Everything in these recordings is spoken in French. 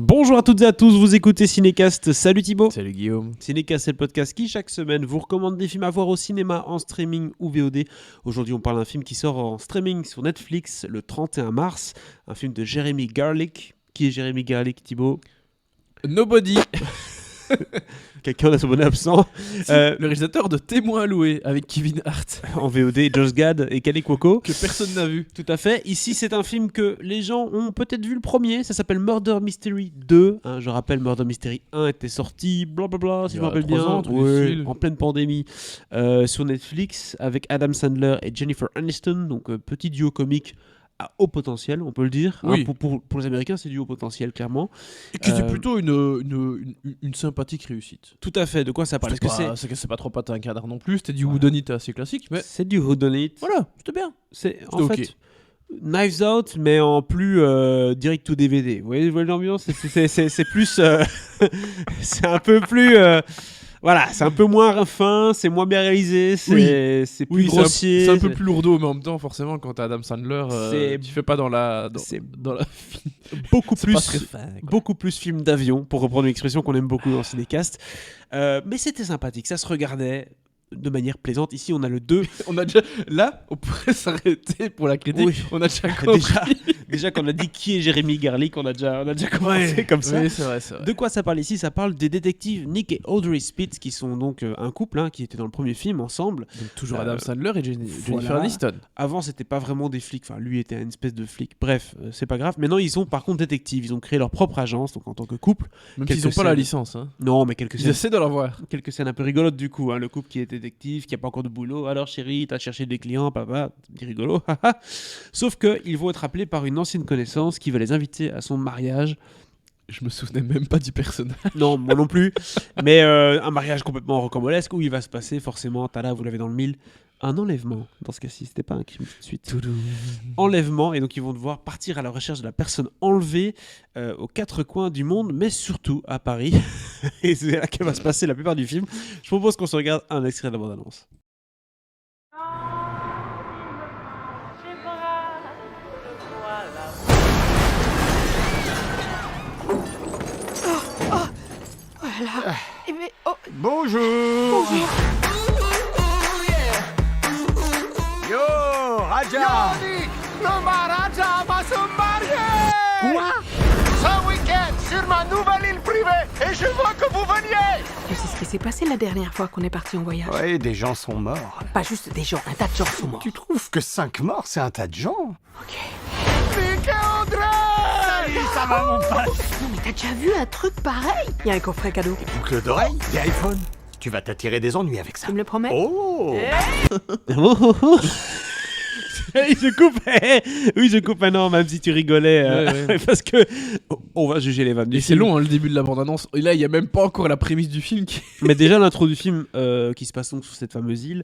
Bonjour à toutes et à tous, vous écoutez Cinécast. Salut Thibaut. Salut Guillaume. Cinécast, c'est le podcast qui chaque semaine vous recommande des films à voir au cinéma, en streaming ou VOD. Aujourd'hui on parle d'un film qui sort en streaming sur Netflix le 31 mars, un film de Jeremy Garlick. Qui est Jeremy Garlick, Thibaut? Nobody. Quelqu'un d'abonné absent. Le réalisateur de Témoins à louer avec Kevin Hart. En VOD, Josh Gad et Kaley Cuoco. Que personne n'a vu. Tout à fait. Ici, c'est un film que les gens ont peut-être vu le premier. Ça s'appelle Murder Mystery 2. Je rappelle, Murder Mystery 1 était sorti, blablabla, si je me rappelle bien. En pleine pandémie, sur Netflix, avec Adam Sandler et Jennifer Aniston. Donc, petit duo comique à haut potentiel, on peut le dire. Oui. Pour les Américains, c'est du haut potentiel, clairement. Et que c'est plutôt une sympathique réussite. Tout à fait. De quoi ça parle? C'est pas trop patin un cadre non plus. C'était du whodunit assez classique, mais c'est du whodunit. voilà, c'était bien. C'est en C'était fait Knives Out, mais en plus direct to DVD. Vous voyez l'ambiance? C'est plus, c'est un peu plus. Voilà, c'est un peu moins fin, c'est moins bien réalisé, c'est plus grossier. C'est un peu plus lourdeau, mais en même temps, forcément, quand t'as Adam Sandler, tu fais pas dans la. Beaucoup plus film d'avion, pour reprendre une expression qu'on aime beaucoup dans Cinécast. Mais c'était sympathique, ça se regardait de manière plaisante. Ici, on a le 2. Là, on pourrait s'arrêter pour la critique. Oui. On a déjà compris. Déjà qu'on a dit qui est Jeremy Garlick, on a déjà commencé comme ça. Oui, c'est vrai. De quoi ça parle ici? Ça parle des détectives Nick et Audrey Spitz, qui sont donc un couple qui était dans le premier film ensemble. Donc, toujours Adam Sandler et Jennifer Aniston. Avant, c'était pas vraiment des flics. Enfin, lui était une espèce de flic. Bref, c'est pas grave. Maintenant, ils sont par contre détectives. Ils ont créé leur propre agence, donc en tant que couple. Même s'ils n'ont pas la licence. Hein. Non, mais quelques scènes. Ils essaient de l'avoir. Quelques scènes un peu rigolotes du coup. Le couple qui est détective, qui a pas encore de boulot. Alors chérie, t'as cherché des clients, papa, dit rigolo. Sauf qu'ils vont être appelés par une ancienne connaissance qui va les inviter à son mariage. Je me souvenais même pas du personnage. Non, moi non plus. Mais un mariage complètement rocambolesque où il va se passer forcément, tada, vous l'avez dans le mille, un enlèvement. Dans ce cas-ci, c'était pas un crime tout de suite. Enlèvement, et donc ils vont devoir partir à la recherche de la personne enlevée aux quatre coins du monde, mais surtout à Paris. Et c'est là que va se passer la plupart du film. Je propose qu'on se regarde un extrait de la bande-annonce. Voilà. Mais, Bonjour. Bonjour. Yo, Raja. Nick, le Maharaja va se marier. Quoi? Ce week-end, sur ma nouvelle île privée, et je veux que vous veniez. Tu sais ce qui s'est passé la dernière fois qu'on est parti en voyage? Ouais, des gens sont morts. Pas juste des gens, un tas de gens sont morts. Tu trouves que 5 morts, c'est un tas de gens? Ok. Nick et Audrey. Salut, ça va mon pote? Non mais t'as déjà vu un truc pareil? Il y a un coffret cadeau. Boucle d'oreille, il y a iPhone. Tu vas t'attirer des ennuis avec ça. Tu me le promets? Oh. Il se coupe. Oui, je coupe maintenant, même si tu rigolais. Ouais. Parce que on va juger les vannes du Et c'est film. long, le début de la bande-annonce. Et là, il y a même pas encore la prémisse du film qui. Mais déjà, l'intro du film qui se passe donc sur cette fameuse île,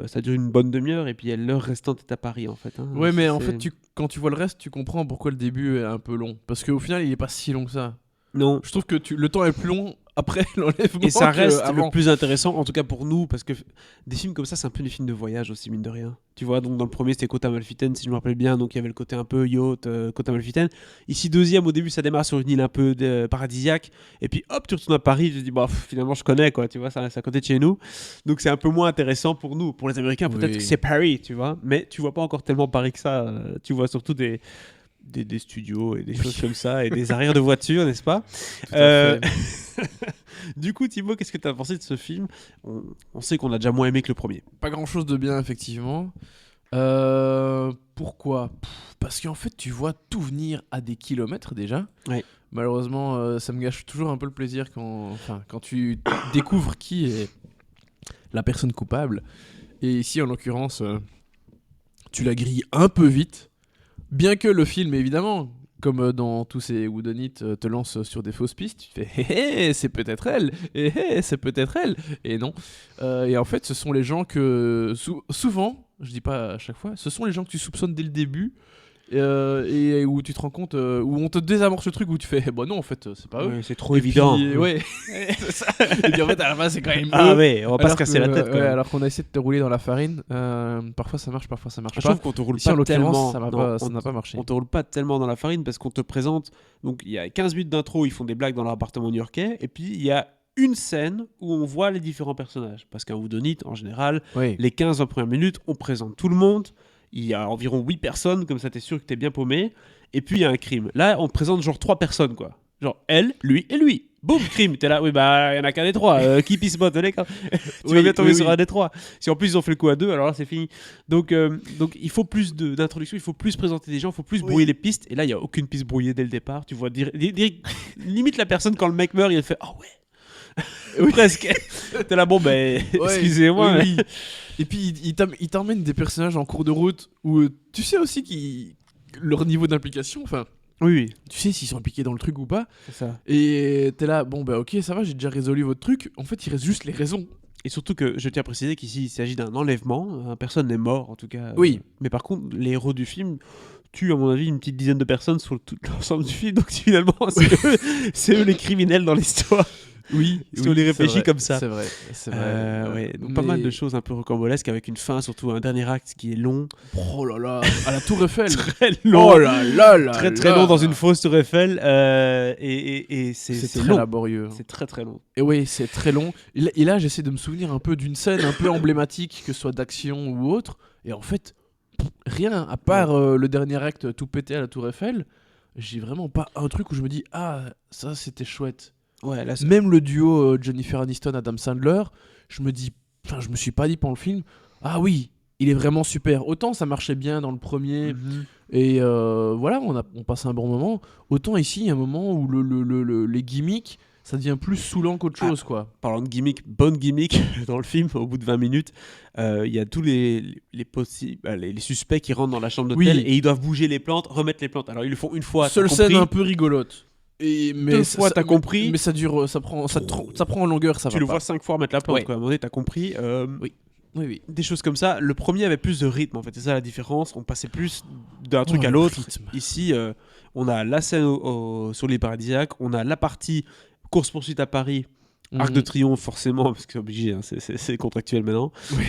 ça dure une bonne demi-heure et puis l'heure restante est à Paris en fait. Ouais, mais en fait, quand tu vois le reste, tu comprends pourquoi le début est un peu long. Parce qu'au final, il est pas si long que ça. Non. Je trouve que le temps est plus long après l'enlèvement. Et ça reste avant. le plus intéressant, en tout cas pour nous, parce que des films comme ça, c'est un peu des films de voyage aussi, mine de rien. Tu vois, donc dans le premier, c'était Côte Amalfitaine, si je me rappelle bien, donc il y avait le côté un peu yacht, Côte Amalfitaine. Ici, deuxième, au début, ça démarre sur une île un peu paradisiaque, et puis hop, tu retournes à Paris, tu te dis, bah, finalement, je connais, quoi, tu vois, c'est à côté de chez nous. Donc c'est un peu moins intéressant pour nous. Pour les Américains, peut-être que c'est Paris, tu vois, mais tu vois pas encore tellement Paris que ça. Tu vois surtout des studios et des choses comme ça et des arrières de voitures, n'est-ce pas? Du coup, Thibaut, qu'est-ce que tu as pensé de ce film? On sait qu'on a déjà moins aimé que le premier. Pas grand-chose de bien, effectivement. Pourquoi? Parce qu'en fait, tu vois tout venir à des kilomètres déjà. Ouais. Malheureusement, ça me gâche toujours un peu le plaisir quand tu découvres qui est la personne coupable. Et ici, en l'occurrence, tu la grilles un peu vite. Bien que le film, évidemment, comme dans tous ces whodunits, te lance sur des fausses pistes, tu fais hé, c'est peut-être elle, c'est peut-être elle, et non. Et en fait, ce sont les gens que souvent, je dis pas à chaque fois, ce sont les gens que tu soupçonnes dès le début et où tu te rends compte, où on te désamorce le truc, où tu fais, bah non, en fait, c'est pas eux. Ouais, c'est trop Et évident. puis, ouais, c'est ça. Et puis en fait, à la fin, c'est quand même Ah eux. ouais, on va pas Alors se casser que, la tête quand ouais, même. alors qu'on a essayé de te rouler dans la farine, parfois ça marche, parfois ça marche Je pas. trouve qu'on te roule Ici, en pas l'occurrence, tellement. ça n'a Non, pas, on ça n'a pas marché. On te roule pas tellement dans la farine parce qu'on te présente. Donc il y a 15 minutes d'intro, ils font des blagues dans leur appartement new-yorkais. Et puis il y a une scène où on voit les différents personnages. Parce qu'un whodunit, en général, Oui. les 15 premières minutes, on présente tout le monde. Il y a environ 8 personnes, comme ça t'es sûr que t'es bien paumé. Et puis il y a un crime. Là, on te présente genre 3 personnes, quoi. Genre elle, lui et lui. Boum, crime. T'es là, oui, bah, il y en a qu'un des 3. Qui pisse bot, allez, tu Oui, vas bien tomber oui, sur oui. un des 3. Si en plus ils ont fait le coup à 2, alors là, c'est fini. Donc il faut plus d'introduction, il faut plus présenter des gens, il faut plus brouiller les pistes. Et là, il n'y a aucune piste brouillée dès le départ. Tu vois, limite la personne, quand le mec meurt, il fait oh ouais. Oui, presque. T'es là, bon, ben, Ouais, excusez-moi. oui, oui. Et puis il t'emmène des personnages en cours de route où tu sais aussi leur niveau d'implication, enfin, Oui, oui, tu sais s'ils sont impliqués dans le truc ou pas. c'est ça. Et t'es là, bon bah ok, ça va, j'ai déjà résolu votre truc. En fait, il reste juste les raisons. Et surtout que je tiens à préciser qu'ici, il s'agit d'un enlèvement. Personne n'est mort, en tout cas. Oui. Mais par contre, les héros du film tuent, à mon avis, une petite dizaine de personnes sur tout l'ensemble du film. Donc finalement, c'est eux les criminels dans l'histoire. Oui, Si on les réfléchit c'est vrai, comme ça. C'est vrai, c'est vrai. Ouais, donc pas mal de choses un peu rocambolesques avec une fin, surtout un dernier acte qui est long. Oh là là, à la Tour Eiffel. Très long. Oh là là là. Très très là. long dans une fausse tour Eiffel. Et C'est c'est très long. laborieux. C'est très très long. Et oui, c'est très long. Et là, j'essaie de me souvenir un peu d'une scène un peu emblématique, que ce soit d'action ou autre. Et en fait, rien, à part le dernier acte tout pété à la Tour Eiffel, j'ai vraiment pas un truc où je me dis, ah, ça c'était chouette. Ouais, là, Même le duo Jennifer Aniston, Adam Sandler, je me suis pas dit pendant le film, ah oui, il est vraiment super. Autant ça marchait bien dans le premier, et voilà, on passe un bon moment. Autant ici, il y a un moment où les gimmicks, ça devient plus saoulant qu'autre chose, quoi. Parlant de gimmick, bonne gimmick dans le film, au bout de 20 minutes, il y a tous les suspects qui rentrent dans la chambre d'hôtel Oui. et ils doivent bouger les plantes, remettre les plantes. Alors ils le font une fois, Seule t'as scène compris, un peu rigolote. Mais Deux fois, t'as compris. Mais ça dure, ça prend en longueur, ça tu va le pas. vois 5 fois mettre la plante, Ouais. quoi. À un moment donné, t'as compris. Oui. Oui. Des choses comme ça. Le premier avait plus de rythme, en fait, c'est ça la différence. On passait plus d'un truc Oh, à le l'autre. rythme. Ici, on a la scène sur l'île paradisiaque, on a la partie course-poursuite à Paris. Arc de Triomphe, forcément, parce que c'est obligé, hein, c'est contractuel maintenant. Oui.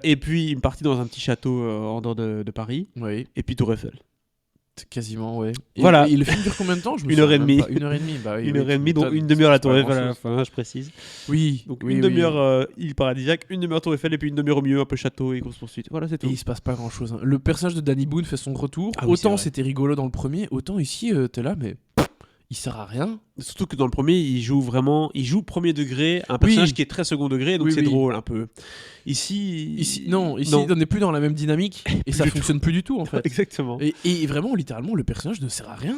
Et puis une partie dans un petit château en dehors de Paris. Oui, Et puis Tour Eiffel. quasiment, ouais. Et, Voilà. et le film dure combien de temps? Je me Une souviens heure et même demie. pas. 1h30, bah oui. Une oui, heure et tu demie, dont m'étonnes. une demi-heure à la C'est Tour pas Eiffel à la grand-chose. fin, je précise. Oui. Donc oui, une oui. demi-heure île paradisiaque, une demi-heure Tour Eiffel et puis une demi-heure au milieu, un peu château et course-poursuite. Voilà, c'est Et tout. il se passe pas grand chose. Le personnage de Danny Boone fait son retour. Ah oui, c'est Autant vrai. c'était rigolo dans le premier, autant ici t'es là, mais il sert à rien. Surtout que dans le premier, il joue premier degré, un personnage Oui. qui est très second degré, donc Oui, c'est oui. drôle un peu. Ici, Non, on n'est plus dans la même dynamique et ça du fonctionne plus du tout en fait. Exactement. Et vraiment, littéralement, le personnage ne sert à rien.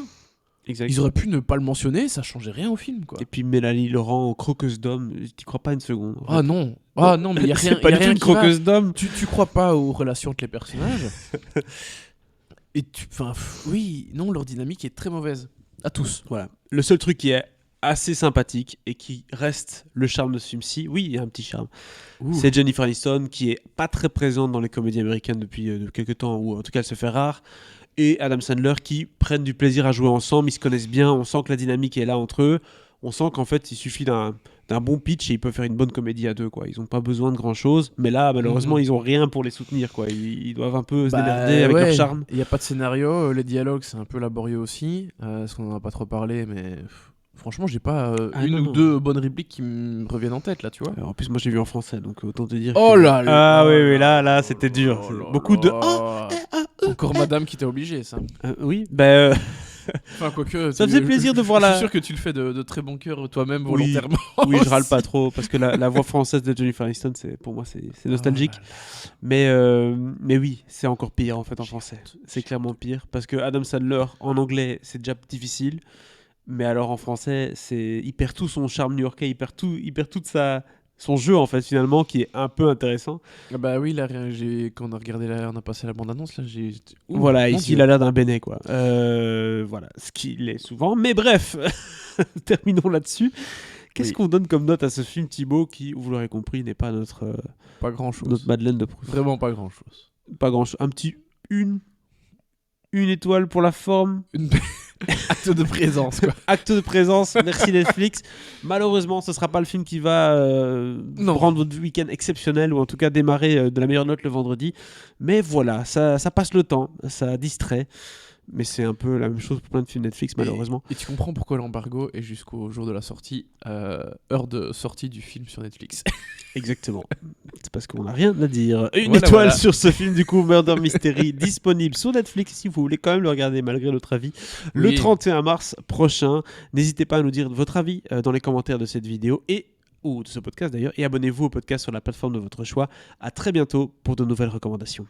Exact. Ils auraient pu ne pas le mentionner, ça changeait rien au film, quoi. Et puis Mélanie Laurent en croqueuse d'homme, t'y crois pas une seconde. en fait. Ah non, mais il y a rien. C'est pas y a du tout rien une qui va. croqueuse d'homme. Tu crois pas aux relations entre les personnages. Et oui, non, leur dynamique est très mauvaise. À tous. Voilà. Le seul truc qui est assez sympathique et qui reste le charme de ce film-ci, oui, il y a un petit charme. Ouh. C'est Jennifer Aniston qui est pas très présente dans les comédies américaines depuis quelques temps, ou en tout cas elle se fait rare. Et Adam Sandler qui prennent du plaisir à jouer ensemble, ils se connaissent bien, on sent que la dynamique est là entre eux, on sent qu'en fait il suffit d'un bon pitch et ils peuvent faire une bonne comédie à deux, quoi. Ils n'ont pas besoin de grand chose, mais là malheureusement ils ont rien pour les soutenir, quoi. Ils doivent un peu se démerder avec leur charme. Il n'y a pas de scénario, les dialogues c'est un peu laborieux aussi, parce qu'on n'en a pas trop parlé, mais franchement j'ai pas une ou deux bonnes répliques qui me reviennent en tête là, tu vois. Alors, en plus moi j'ai vu en français, donc autant te dire. Oh que- là là. Ah oui, oui, là c'était dur. Oh là Beaucoup de. là. Encore madame qui t'a obligé, ça. Oui, ben. Enfin, quoique. Ça faisait plaisir de voir Je la- suis sûr que tu le fais de très bon cœur toi-même Oui. volontairement. Oui, je râle pas trop parce que la voix française de Jennifer Aniston, pour moi, c'est nostalgique. Mais oui, c'est encore pire en fait en français. C'est clairement pire parce que Adam Sandler en anglais, c'est déjà difficile. Mais alors en français, il perd tout son charme new-yorkais, il perd toute son jeu en fait finalement qui est un peu intéressant. Ah bah oui, là, quand on a regardé on a passé la bande-annonce, là, Ouh, Voilà, mon ici Dieu. il a l'air d'un bénet quoi. Voilà, ce qu'il est souvent. Mais bref, terminons là-dessus. Qu'est-ce Oui. qu'on donne comme note à ce film, Thibaut, qui, vous l'aurez compris, n'est pas notre Pas grand-chose. Madeleine de Proust. Vraiment pas grand-chose. Pas grand-chose. Un petit une. 1 étoile pour la forme. Acte de présence, quoi. Acte de présence, merci Netflix. Malheureusement, ce sera pas le film qui va rendre votre week-end exceptionnel ou en tout cas démarrer de la meilleure note le vendredi. Mais voilà, ça passe le temps, ça distrait. Mais c'est un peu la même chose pour plein de films Netflix, malheureusement. Et tu comprends pourquoi l'embargo est jusqu'au jour de la sortie, heure de sortie du film sur Netflix. Exactement. C'est parce qu'on n'a rien à dire. Une Voilà, étoile voilà. sur ce film, du coup, Murder Mystery, disponible sur Netflix si vous voulez quand même le regarder malgré notre avis. Le Oui. 31 mars prochain. N'hésitez pas à nous dire votre avis dans les commentaires de cette vidéo ou de ce podcast d'ailleurs. Et abonnez-vous au podcast sur la plateforme de votre choix. À très bientôt pour de nouvelles recommandations.